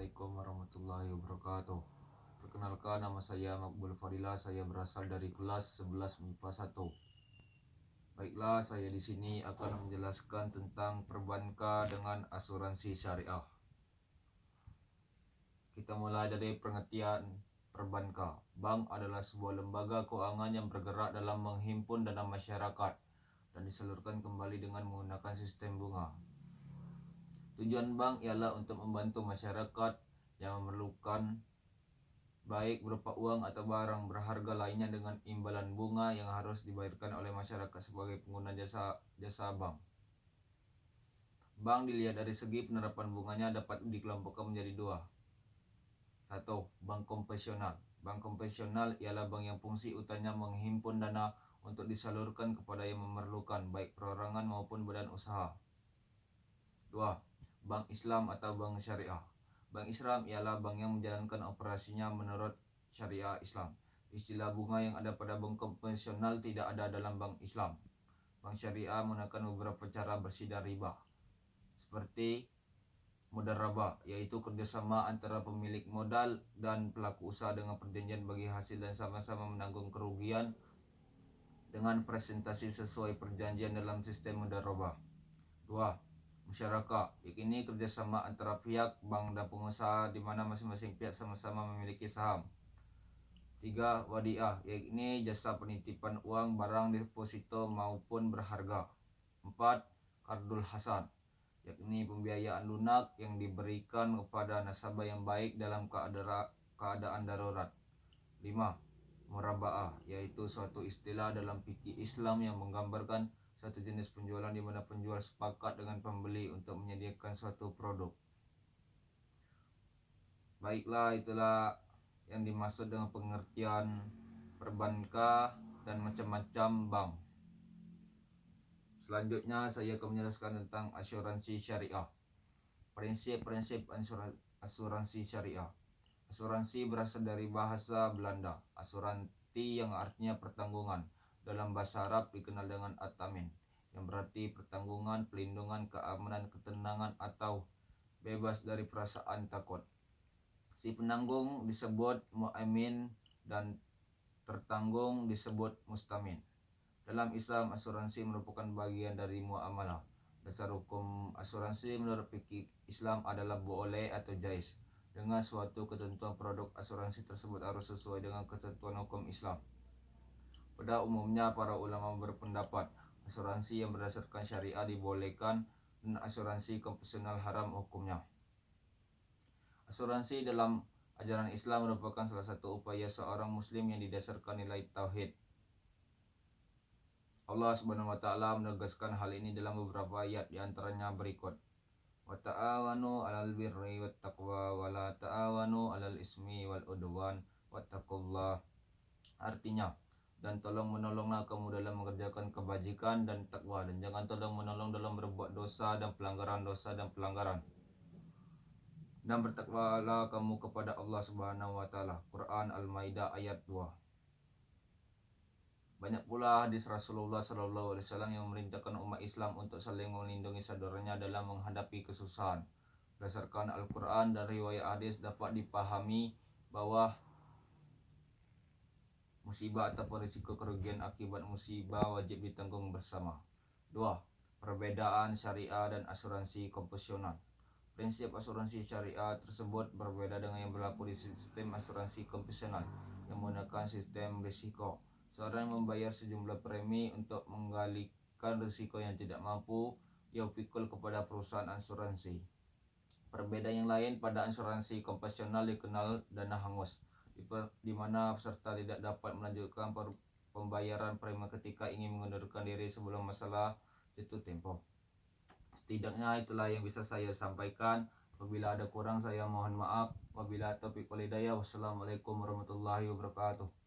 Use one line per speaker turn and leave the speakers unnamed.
Assalamualaikum warahmatullahi wabarakatuh. Perkenalkan, nama saya Makbul Fadila. Saya berasal dari kelas 11 MIPA 1. Baiklah, saya di sini akan menjelaskan tentang perbankan dengan asuransi syariah. Kita mulai dari pengertian perbankan. Bank adalah sebuah lembaga keuangan yang bergerak dalam menghimpun dana masyarakat dan disalurkan kembali dengan menggunakan sistem bunga. Tujuan bank ialah untuk membantu masyarakat yang memerlukan, baik berupa uang atau barang berharga lainnya, dengan imbalan bunga yang harus dibayarkan oleh masyarakat sebagai pengguna jasa bank. Bank dilihat dari segi penerapan bunganya dapat dikelompokkan menjadi dua. 1. Bank konvensional. Bank konvensional ialah bank yang fungsi utamanya menghimpun dana untuk disalurkan kepada yang memerlukan, baik perorangan maupun badan usaha. 2. Bank Islam atau bank syariah. Bank Islam ialah bank yang menjalankan operasinya menurut syariah Islam. Istilah bunga yang ada pada bank konvensional tidak ada dalam bank Islam. Bank syariah menggunakan beberapa cara bersihkan riba, seperti mudharabah, yaitu kerjasama antara pemilik modal dan pelaku usaha dengan perjanjian bagi hasil dan sama-sama menanggung kerugian dengan presentasi sesuai perjanjian dalam sistem mudharabah. 2. Musyarakah, yakni kerjasama antara pihak bank dan pengusaha di mana masing-masing pihak sama-sama memiliki saham. 3. Wadiah, yakni jasa penitipan uang, barang, deposito maupun berharga. 4. Qardul hasan, yakni pembiayaan lunak yang diberikan kepada nasabah yang baik dalam keadaan darurat. 5. Murabaah, yaitu suatu istilah dalam fikih Islam yang menggambarkan satu jenis penjualan di mana penjual sepakat dengan pembeli untuk menyediakan suatu produk. Baiklah, itulah yang dimaksud dengan pengertian perbankan dan macam-macam bank. Selanjutnya saya akan menjelaskan tentang asuransi syariah. Prinsip-prinsip asuransi syariah. Asuransi berasal dari bahasa Belanda, asuranti yang artinya pertanggungan. Dalam bahasa Arab dikenal dengan at-tamin, yang berarti pertanggungan, pelindungan, keamanan, ketenangan, atau bebas dari perasaan takut. Si penanggung disebut mu'amin dan tertanggung disebut mustamin. Dalam Islam, asuransi merupakan bagian dari muamalah. Dasar hukum asuransi menurut fikih Islam adalah boleh atau jais. Dengan suatu ketentuan, produk asuransi tersebut harus sesuai dengan ketentuan hukum Islam. Pada umumnya, para ulama berpendapat asuransi yang berdasarkan syariah dibolehkan dan asuransi konvensional haram hukumnya. Asuransi dalam ajaran Islam merupakan salah satu upaya seorang muslim yang didasarkan nilai tauhid. Allah Subhanahu wa taala menegaskan hal ini dalam beberapa ayat, di antaranya berikut. Wa ta'awanu 'alal birri wat taqwa wa la ta'awanu 'alal ismi wal udwan wattaqullah. Artinya, dan tolong menolonglah kamu dalam mengerjakan kebajikan dan takwa, dan jangan tolong menolong dalam berbuat dosa dan pelanggaran. Dan bertakwalah kamu kepada Allah Subhanahu wa taala. Quran Al-Maidah ayat 2. Banyak pula hadis Rasulullah SAW yang memerintahkan umat Islam untuk saling melindungi saudaranya dalam menghadapi kesusahan. Berdasarkan Al-Quran dan riwayat hadis dapat dipahami bahwa musibah ataupun risiko kerugian akibat musibah wajib ditanggung bersama. 2. Perbedaan syariah dan asuransi konvensional. Prinsip asuransi syariah tersebut berbeda dengan yang berlaku di sistem asuransi konvensional yang menggunakan sistem risiko. Seorang membayar sejumlah premi untuk menggalikan risiko yang tidak mampu ia pikul kepada perusahaan asuransi. Perbedaan yang lain pada asuransi konvensional dikenal dana hangus, di mana peserta tidak dapat melanjutkan pembayaran premi ketika ingin mengundurkan diri sebelum masalah jatuh tempo. Setidaknya itulah yang bisa saya sampaikan. Apabila ada kurang, saya mohon maaf. Wabillahi taufiq wal hidayah. Wassalamualaikum warahmatullahi wabarakatuh.